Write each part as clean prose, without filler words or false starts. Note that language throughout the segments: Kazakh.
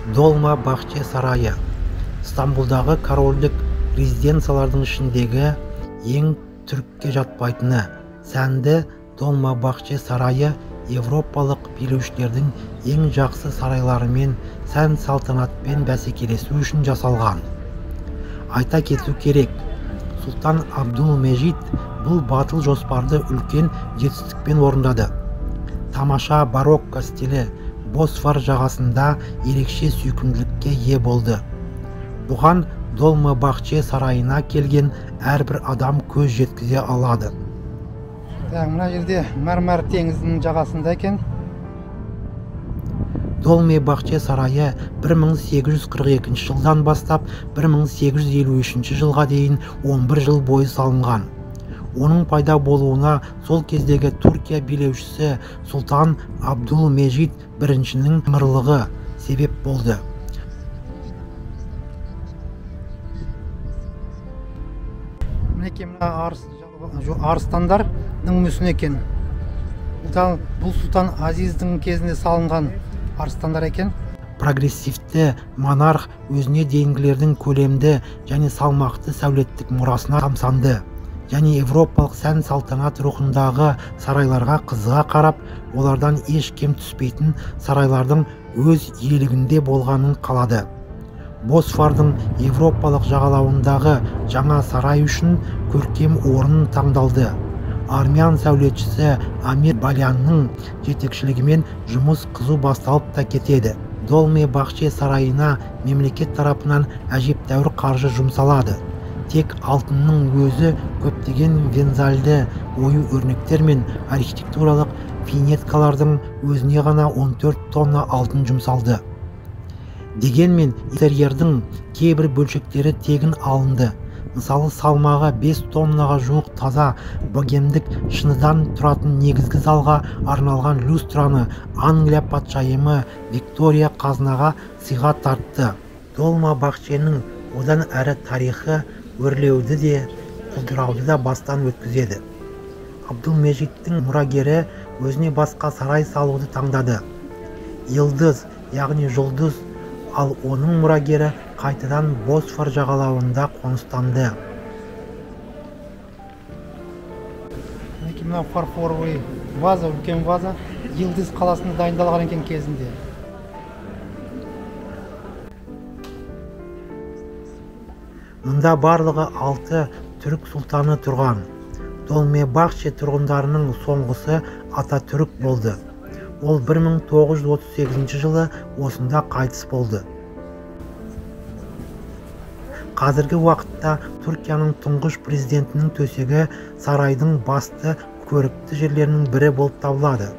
Долма-Бахче сарайы Стамбулдағы корольдік резиденциялардың ішіндегі ең түрікке жатпайтыны. Сәнді Долма-Бахче сарайы Европалық билеушілердің ең жақсы сарайларымен сән салтанатпен бәсекелесу үшін жасалған. Айта кету керек, Сұлтан Абдул-Межид бұл батыл жоспарды үлкен жетістікпен орындады. Тамаша барокко стилі Босфор жағасында ерекше сүйкімділікке ие болды. Бұған Долма-Бахче сарайына келген әрбір адам көз жеткізе алады. Мына жерде Мармар теңізінің жағасында екен. Долма-Бахче сарайы 1842 жылдан бастап 1853 жылға дейін 11 жыл бойы салынған. Оның пайда болуына сол кездегі Түркия билеушісі Сұлтан Абдул-Межид біріншінің мырлығы себеп болды. Мінекей мына арыстандардың мүсіні екен. Бұл Сұлтан Азиздің кезінде салынған арыстандар екен. Прогрессивті монарх өзіне дейінгілердің көлемді және салмақты сәулеттік мұрасына тамсанды. Және европалық сән салтанат рухындағы сарайларға қызыға қарап, олардан еш кем түспейтін сарайлардың өз иелігінде болғанын қалады. Босфордың европалық жағалауындағы жаңа сарай үшін көркем орын таңдалды. Армян сәулетшісі Амир Балянның жетекшілігімен жұмыс қызу басталып та кетеді. Долма-Бахче сарайына мемлекет тарапынан әжептәуір қаржы жұмсалады. Тек алтынның өзі көптеген вензальді ою өрнектер мен архитектуралық финеткалардың өзіне ғана 14 тонна алтын жұмсалды. Дегенмен интерьердің кейбір бөлшектері тегін алынды. Мысалы, салмағы 5 тоннаға жуық таза богемдік шыныдан тұратын негізгі залға арналған люстраны Англия патшайымы Виктория қазынаға сыйға тартты. Долма-Бахченің одан әрі тарихы өрлеуді де, құлдырауды да бастан өткізеді. Абдул-Межидтің мұрагері өзіне басқа сарай салуды таңдады. Йылдыз, яғни жұлдыз, ал оның мұрагері қайтадан Босфор жағалауында қоныстанды. Мына фарфоровый ваза, үлкен ваза, Йылдыз қаласында дайындалған екен кезінде. Мұнда барлығы 6 түрік сұлтаны тұрған. Долма-Бахче тұрғындарының соңғысы Ататүрік болды. Ол 1938 жылы осында қайтыс болды. Қазіргі уақытта Түркияның тұңғыш президентінің төсегі сарайдың басты көрікті жерлерінің бірі болып табылады.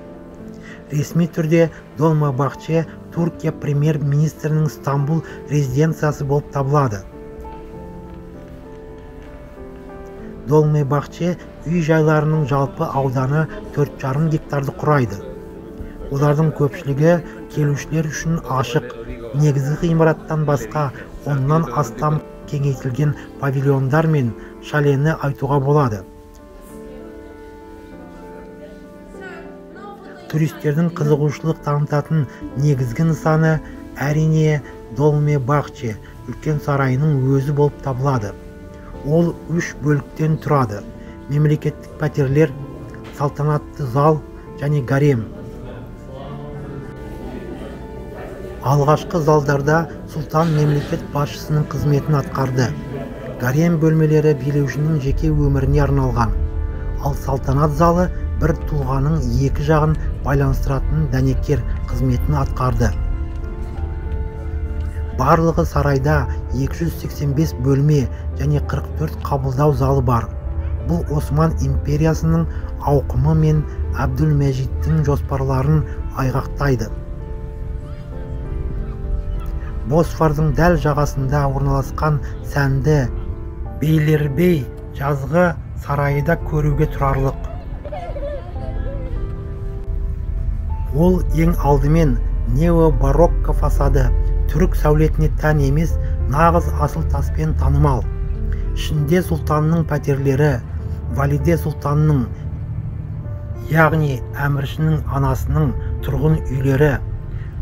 Ресми түрде Долма-Бахче Түркия премьер-министрінің Стамбул резиденциясы болып табылады. Долма-Бахче үй жайларының жалпы ауданы 4,5 гектарды құрайды. Олардың көпшілігі келушілер үшін ашық. Негізгі ғимараттан басқа 10-нан астам кеңейтілген павильондар мен шалені айтуға болады. Туристердің қызығушылық танытатын негізгі нысаны әрине Долма-Бахче үлкен сарайының өзі болып табылады. Ол 3 бөліктен тұрады. Мемлекеттік пәтерлер, салтанатты зал және гарем. Алғашқы залдарда сұлтан мемлекет басшысының қызметін атқарды. Гарем бөлмелері билеушінің жеке өміріне арналған. Ал салтанат залы бір тұлғаның екі жағын байланыстыратын дәнекер қызметін атқарды. Барлығы сарайда 285 бөлме және 44 қабылдау залы бар. Бұл Осман империясының ауқымы мен Абдул-Межидтің жоспарларын айғақтайды. Босфордың дәл жағасында орналасқан сәнді Бейлербей жазғы сарайы да көруге тұрарлық. Ол ең алдымен нео-барокко фасады, түрік сәулетіне тән емес, нағыз асыл таспен танымал. Ішінде сұлтанның пәтерлері, Валиде сұлтанның, яғни әміршінің анасының тұрғын үйлері,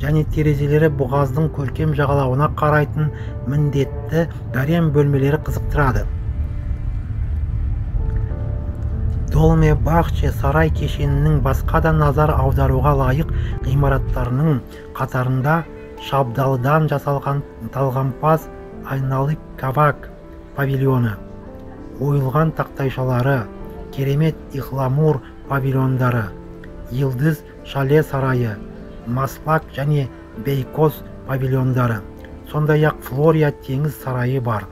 және терезелері бұғаздың көркем жағалауына қарайтын міндетті гарем бөлмелері қызықтырады. Долме-Бахче сарай кешенінің басқа да назар аударуға лайық ғимараттарының қатарында шабдалыдан жасалған талғампаз айналы кавак павильоны, ойылған тақтайшалары, керемет ихламур павильондары, Йылдыз шале сарайы, Маслак және Бейкос павильондары, сондай-ақ Флория теңіз сарайы бар.